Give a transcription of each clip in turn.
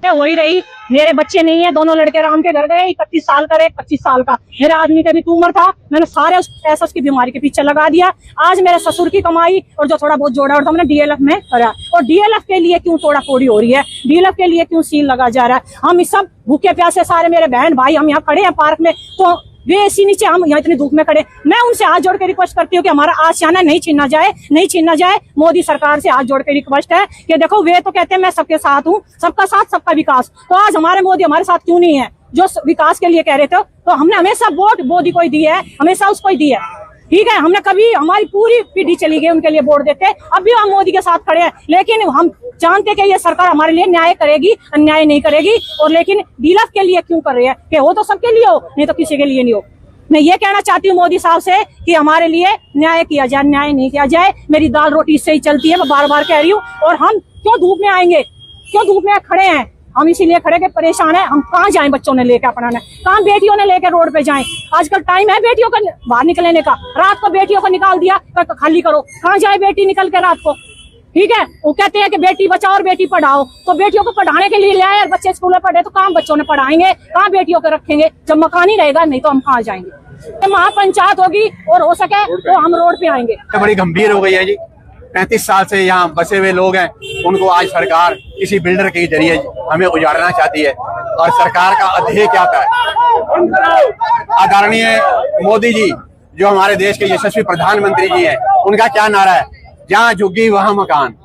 हो ही रही। मेरे बच्चे नहीं है, दोनों लड़के राम के घर गए, 31 साल का, 25 साल का। मेरे आदमी का भी ट्यूमर था, मैंने सारे पैसा उसकी बीमारी के पीछे लगा दिया। आज मेरे ससुर की कमाई और जो थोड़ा बहुत जोड़ा और हमने डीएलएफ में करा। और डीएलएफ के लिए क्यों तोड़ा फोड़ी हो रही है, डीएलएफ के लिए क्यों सील लगा जा रहा है। हम इस सब भूखे प्यासे सारे मेरे बहन भाई हम यहाँ खड़े हैं पार्क में, तो वे इसी नीचे हम यहाँ इतनी धूप में खड़े। मैं उनसे हाथ जोड़ के रिक्वेस्ट करती हूँ कि हमारा आशियाना नहीं छीना जाए, नहीं छीना जाए। मोदी सरकार से हाथ जोड़ के रिक्वेस्ट है कि देखो वे तो कहते हैं मैं सबके साथ हूँ, सबका साथ सबका विकास, तो आज हमारे मोदी हमारे साथ क्यों नहीं है जो विकास के लिए कह रहे थे। तो हमने हमेशा वोट मोदी को ही दी है, हमेशा उसको ही दी है, ठीक है। हमने कभी, हमारी पूरी पीढ़ी चली गई उनके लिए वोट देते, अब भी हम मोदी के साथ खड़े हैं। लेकिन हम जानते कि ये सरकार हमारे लिए न्याय करेगी, अन्याय नहीं करेगी। और लेकिन डीएलएफ के लिए क्यों कर रही है कि वो तो सबके लिए हो, नहीं तो किसी के लिए नहीं हो। मैं ये कहना चाहती हूँ मोदी साहब से कि हमारे लिए न्याय किया जाए, न्याय नहीं किया जाए। मेरी दाल रोटी इससे ही चलती है, मैं बार बार कह रही हूँ। और हम क्यों धूप में आएंगे, क्यों धूप में खड़े हैं, हम इसीलिए खड़े के परेशान है। हम कहाँ जाएं, बच्चों ने लेकर अपना, कहाँ बेटियों ने लेकर रोड पे जाएं। आजकल टाइम है बेटियों का बाहर निकलने का, रात को बेटियों को निकाल दिया तो खाली करो, कहाँ जाए बेटी निकल के रात को, ठीक है। वो कहते हैं कि बेटी बचाओ और बेटी पढ़ाओ, तो बेटियों को पढ़ाने के लिए ले आए, बच्चे स्कूल में पढ़े तो कहाँ बच्चों ने पढ़ाएंगे, कहाँ बेटियों को रखेंगे जब मकान ही रहेगा, नहीं तो हम कहाँ जाएंगे। तो महापंचायत होगी और हो सके तो हम रोड पे आएंगे। बड़ी गंभीर हो गई है जी। 35 साल से यहाँ बसे हुए लोग हैं, उनको आज सरकार किसी बिल्डर के जरिए हमें उजाड़ना चाहती है। और सरकार का अध्यय क्या है, आदरणीय मोदी जी जो हमारे देश के यशस्वी प्रधानमंत्री जी हैं, उनका क्या नारा है, जहाँ झुग्गी वहाँ मकान।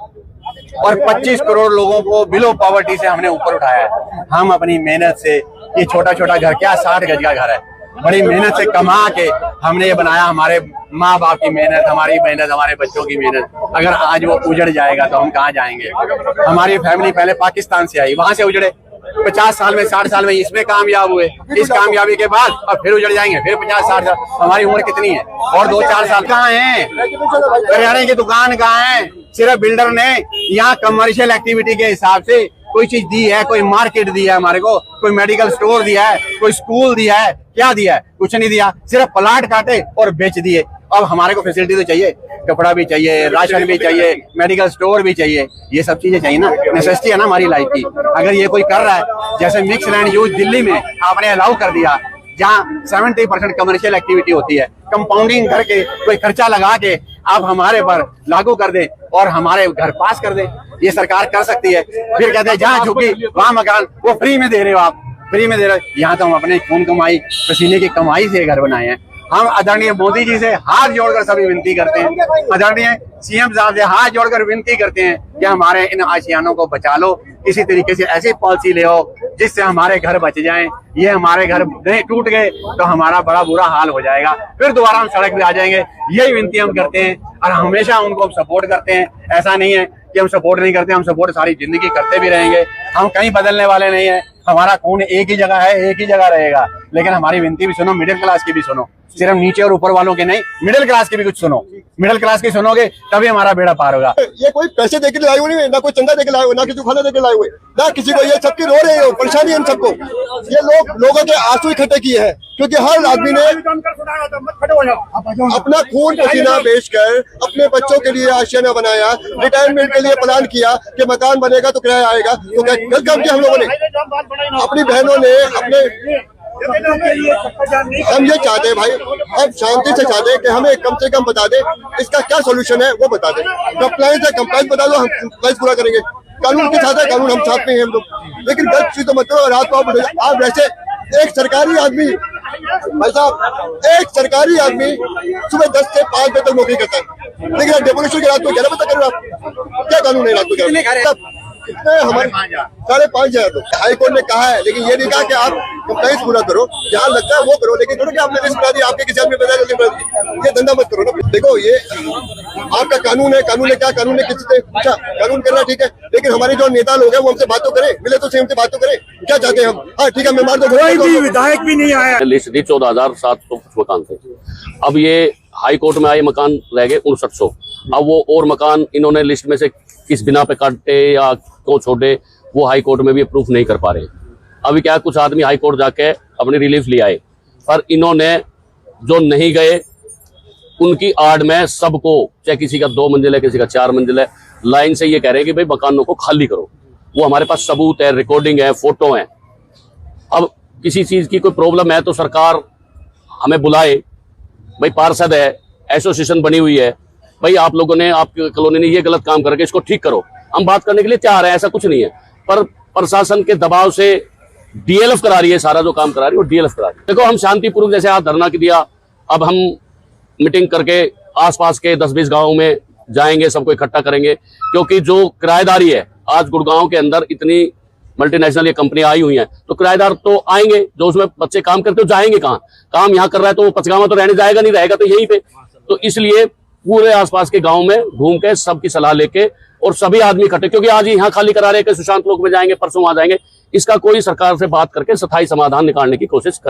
और 25 करोड़ लोगों को बिलो पॉवर्टी से हमने ऊपर उठाया है। हम अपनी मेहनत से, ये छोटा छोटा घर क्या 60 गज का घर है, बड़ी मेहनत से कमा के हमने ये बनाया। हमारे माँ बाप की मेहनत, हमारी मेहनत, हमारे बच्चों की मेहनत, अगर आज वो उजड़ जाएगा तो हम कहाँ जाएंगे। हमारी फैमिली पहले पाकिस्तान से आई, वहां से उजड़े, 50 साल में 60 साल में इसमें कामयाब हुए, इस कामयाबी के बाद अब फिर उजड़ जाएंगे, फिर 50-60 साल। हमारी उम्र कितनी है, और 2-4 साल कहाँ है, करियाने की दुकान कहाँ है। सिर्फ बिल्डर ने यहाँ कमर्शियल एक्टिविटी के हिसाब से कोई चीज दी है, कोई मार्केट दिया है हमारे को, कोई मेडिकल स्टोर दिया है, कोई स्कूल दिया है, क्या दिया है, कुछ नहीं दिया। सिर्फ प्लाट काटे और बेच दिए। अब हमारे को फैसिलिटी तो चाहिए, कपड़ा भी चाहिए, राशन भी चाहिए, मेडिकल स्टोर भी चाहिए, ये सब चीजें चाहिए ना, नेसेसिटी है ना हमारी लाइफ की। अगर ये कोई कर रहा है, जैसे मिक्स लैंड यूज दिल्ली में आपने अलाउ कर दिया, जहाँ 70% कमर्शियल एक्टिविटी होती है, कंपाउंडिंग करके कोई खर्चा लगा के आप हमारे पर लागू कर दे और हमारे घर पास कर दे, ये सरकार कर सकती है। फिर कहते हैं जहाँ झुकी वहाँ मकान, वो फ्री में दे रहे हो आप, फ्री में दे रहे हो। यहाँ तो हम अपने खून कमाई, पसीने की कमाई से घर बनाए हैं। हम आदरणीय मोदी जी से हाथ जोड़कर सभी विनती करते हैं, आदरणीय सीएम साहब से हाथ जोड़कर विनती करते हैं कि हमारे इन आशियानों को बचा लो, किसी तरीके से ऐसी पॉलिसी ले आओ जिससे हमारे घर बच जाएं। ये हमारे घर नहीं टूट गए तो हमारा बड़ा बुरा हाल हो जाएगा, फिर दोबारा हम सड़क पे आ जाएंगे। यही विनती हम करते हैं और हमेशा उनको हम सपोर्ट करते हैं। ऐसा नहीं है कि हम सपोर्ट नहीं करते, हम सपोर्ट सारी जिंदगी करते भी रहेंगे। हम कहीं बदलने वाले नहीं है, हमारा खून एक ही जगह है, एक ही जगह रहेगा। लेकिन हमारी विनती भी सुनो, मिडिल क्लास की भी सुनो, सिर्फ नीचे और ऊपर वालों के नहीं, मिडिल क्लास की भी कुछ सुनो। मिडिल क्लास की सुनोगे तभी हमारा बेड़ा पार होगा। ये कोई पैसे देके लाए हुए नहीं, ना कोई चंदा देके लाए हुए, ना किसी खाना देके लाए हुए, ना किसी को। ये सबकी रो रहे हो, परेशानी है हम सबको। ये लोगों के आंसू इकट्ठे किए हैं, क्योंकि हर आदमी ने अपना खून पसीना बेचकर अपने बच्चों के लिए आशियाना बनाया, रिटायरमेंट के लिए प्लान किया कि मकान बनेगा तो किराया आएगा। तो गलत काम किया हम लोगों ने, अपनी बहनों ने, अपने। हम ये चाहते हैं भाई, अब शांति से चाहते हैं कि हमें कम से कम बता दे इसका क्या सोल्यूशन है, वो बता दे। कंप्लाइंस है, कंप्लाइंस बता दो, हम कंप्लाइंस पूरा करेंगे। कानून के साथ है, कानून हम साथ में हैं हम लोग। लेकिन गलत चीज तो मत करो। रात को आप वैसे एक सरकारी आदमी, भाई साहब, एक सरकारी आदमी सुबह 10 से 5 बजे तक नौकरी करता है, लेकिन डेमोलिशन के रात को 11 बजे तक करो आप, क्या कानून है रात को? इतने हमारे 5,500 लोग। हाईकोर्ट ने कहा है, लेकिन ये नहीं कहा कि आप कंप्लाइंस पूरा करो, जहाँ लगता है वो करो। लेकिन थोड़ा कि आपने लिस्ट बना दी, आपके किसी आदमी बता दी, ये धंधा मत करो ना। देखो ये आपका कानून है, कानून है, क्या कानून है, किसी से पूछा कानून करना ठीक है, लेकिन हमारे जो नेता लोग हैं वो हमसे बातों करें, मिले तो हमसे बातों करें, क्या चाहते हैं हम। हाँ ठीक है, मैं मार दो, विधायक भी नहीं आया। लिस्ट थी 14,700 कुछ मकान थे, अब ये हाई कोर्ट में आए मकान रह गए 5900। अब वो और मकान इन्होंने लिस्ट में से किस बिना पे काटे या क्यों छोड़े, वो हाई कोर्ट में भी प्रूफ नहीं कर पा रहे। अभी क्या कुछ आदमी हाई कोर्ट जाके अपनी रिलीफ ले आए, पर इन्होंने जो नहीं गए उनकी आड़ में सबको, चाहे किसी का 2 मंजिल है, किसी का 4 मंजिल है, लाइन से ये कह रहे हैं कि भाई मकानों को खाली करो। वो हमारे पास सबूत है, रिकॉर्डिंग है, फोटो है। अब किसी चीज की कोई प्रॉब्लम है तो सरकार हमें बुलाए, भाई पार्षद है, एसोसिएशन बनी हुई है, भाई आप लोगों ने, आपकी कॉलोनी ने ये गलत काम करके इसको ठीक करो, हम बात करने के लिए तैयार है, ऐसा कुछ नहीं है। पर प्रशासन के दबाव से डीएलएफ करा रही है, सारा जो काम करा रही है वो डीएलएफ करा रही है। देखो हम शांतिपूर्वक, जैसे आज धरना की दिया, अब हम मीटिंग करके आसपास के 10-20 गांवों में जाएंगे, सबको इकट्ठा करेंगे, क्योंकि जो किराएदारी है, आज गुड़गांव के अंदर इतनी मल्टीनेशनल ये कंपनी आई हुई है, तो किराएदार तो आएंगे, जो उसमें बच्चे काम करते हो जाएंगे कहाँ, काम यहाँ कर रहा है तो वो पचगावा तो रहने जाएगा नहीं, रहेगा तो यहीं पे। तो इसलिए पूरे आसपास के गांव में घूम के सबकी सलाह लेके और सभी आदमी इकट्ठे, क्योंकि आज यहाँ खाली करा रहे हैं कि सुशांत लोक में जाएंगे, परसों आ जाएंगे, इसका कोई सरकार से बात करके स्थायी समाधान निकालने की कोशिश करें।